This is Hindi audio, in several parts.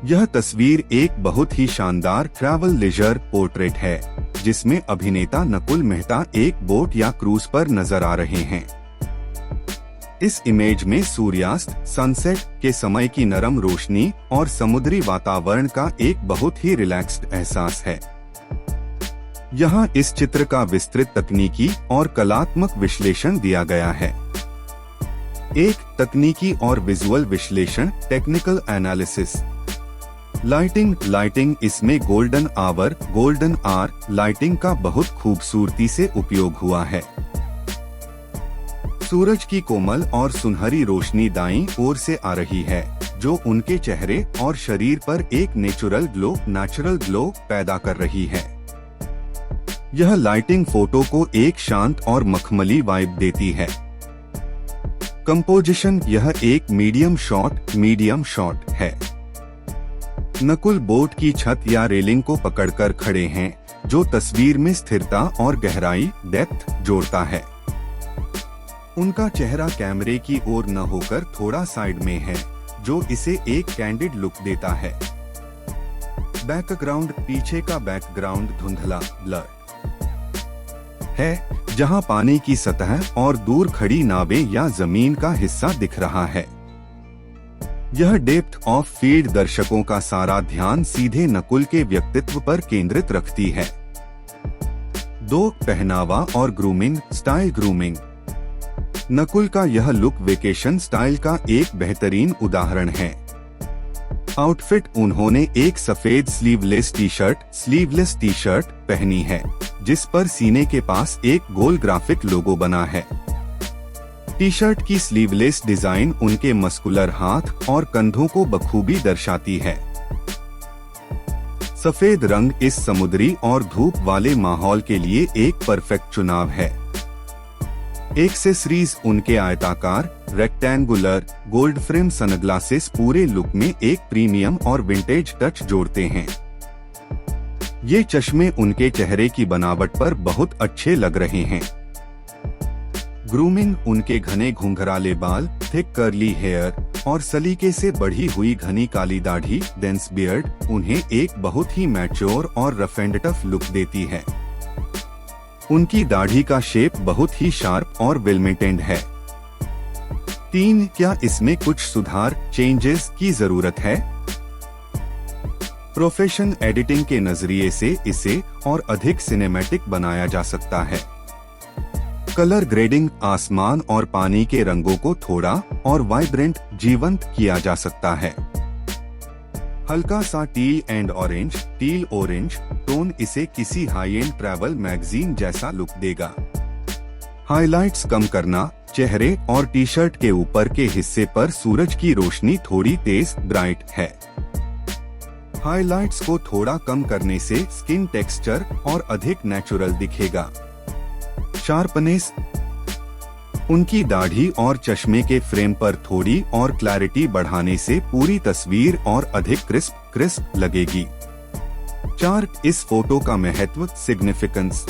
यह तस्वीर एक बहुत ही शानदार ट्रैवल लेजर पोर्ट्रेट है, जिसमें अभिनेता नकुल मेहता एक बोट या क्रूज पर नजर आ रहे हैं। इस इमेज में सूर्यास्त सनसेट के समय की नरम रोशनी और समुद्री वातावरण का एक बहुत ही रिलैक्स्ड एहसास है। यहाँ इस चित्र का विस्तृत तकनीकी और कलात्मक विश्लेषण दिया गया है। एक तकनीकी और विजुअल विश्लेषण, टेक्निकल एनालिसिस। लाइटिंग इसमें गोल्डन आवर लाइटिंग का बहुत खूबसूरती से उपयोग हुआ है। सूरज की कोमल और सुनहरी रोशनी दाईं ओर से आ रही है, जो उनके चेहरे और शरीर पर एक नेचुरल ग्लो पैदा कर रही है। यह लाइटिंग फोटो को एक शांत और मखमली वाइब देती है। कंपोजिशन, यह एक मीडियम शॉट है। नकुल बोट की छत या रेलिंग को पकड़कर खड़े हैं, जो तस्वीर में स्थिरता और गहराई डेप्थ जोड़ता है। उनका चेहरा कैमरे की ओर न होकर थोड़ा साइड में है, जो इसे एक कैंडिड लुक देता है। बैकग्राउंड, पीछे का बैकग्राउंड धुंधला ब्लर है, जहां पानी की सतह और दूर खड़ी नावें या जमीन का हिस्सा दिख रहा है। यह डेप्थ ऑफ फील्ड दर्शकों का सारा ध्यान सीधे नकुल के व्यक्तित्व पर केंद्रित रखती है। 2. पहनावा और ग्रूमिंग। नकुल का यह लुक वेकेशन स्टाइल का एक बेहतरीन उदाहरण है। आउटफिट, उन्होंने एक सफेद स्लीवलेस टी शर्ट पहनी है, जिस पर सीने के पास एक गोल ग्राफिक लोगो बना है। टी शर्ट की स्लीवलेस डिजाइन उनके मस्कुलर हाथ और कंधों को बखूबी दर्शाती है। सफेद रंग इस समुद्री और धूप वाले माहौल के लिए एक परफेक्ट चुनाव है। एक्सेसरीज, उनके आयताकार रेक्टेंगुलर गोल्ड फ्रेम सनग्लासेस पूरे लुक में एक प्रीमियम और विंटेज टच जोड़ते हैं। ये चश्मे उनके चेहरे की बनावट पर बहुत अच्छे लग रहे हैं। ग्रूमिंग, उनके घने घुंघराले बाल, थिक कर्ली हेयर और सलीके से बढ़ी हुई घनी काली दाढ़ी डेंस बियर्ड उन्हें एक बहुत ही मैच्योर और रफ एंड टफ लुक देती है। उनकी दाढ़ी का शेप बहुत ही शार्प और वेल मेंटेन्ड है। 3. क्या इसमें कुछ सुधार चेंजेस की जरूरत है? प्रोफेशनल एडिटिंग के नजरिए से इसे और अधिक सिनेमैटिक बनाया जा सकता है। कलर ग्रेडिंग, आसमान और पानी के रंगों को थोड़ा और वाइब्रेंट जीवंत किया जा सकता है। हल्का सा टील ऑरेंज टोन इसे किसी हाई एंड ट्रैवल मैगजीन जैसा लुक देगा। हाइलाइट्स कम करना, चेहरे और टी शर्ट के ऊपर के हिस्से पर सूरज की रोशनी थोड़ी तेज ब्राइट है। हाइलाइट्स को थोड़ा कम करने से स्किन टेक्सचर और अधिक नेचुरल दिखेगा। शार्पनेस, उनकी दाढ़ी और चश्मे के फ्रेम पर थोड़ी और क्लैरिटी बढ़ाने से पूरी तस्वीर और अधिक क्रिस्प लगेगी। 4. इस फोटो का महत्व सिग्निफिकेंस।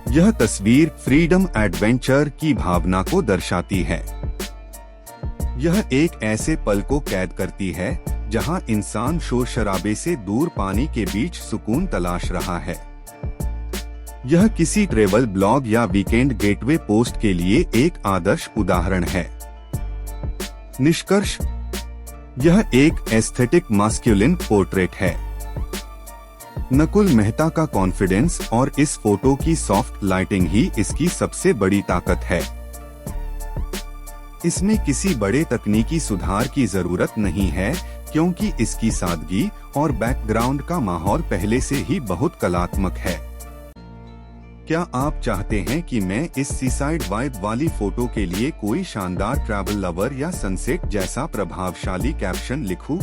यह तस्वीर फ्रीडम एडवेंचर की भावना को दर्शाती है। यह एक ऐसे पल को कैद करती है जहां इंसान शोर शराबे से दूर पानी के बीच सुकून तलाश रहा है। यह किसी ट्रेवल ब्लॉग या वीकेंड गेटवे पोस्ट के लिए एक आदर्श उदाहरण है। निष्कर्ष, यह एक एस्थेटिक मास्कुलिन पोर्ट्रेट है। नकुल मेहता का कॉन्फिडेंस और इस फोटो की सॉफ्ट लाइटिंग ही इसकी सबसे बड़ी ताकत है। इसमें किसी बड़े तकनीकी सुधार की जरूरत नहीं है, क्योंकि इसकी सादगी और बैकग्राउंड का माहौल पहले से ही बहुत कलात्मक है। क्या आप चाहते हैं कि मैं इस सीसाइड वाइब वाली फोटो के लिए कोई शानदार ट्रैवल लवर या सनसेट जैसा प्रभावशाली कैप्शन लिखूं?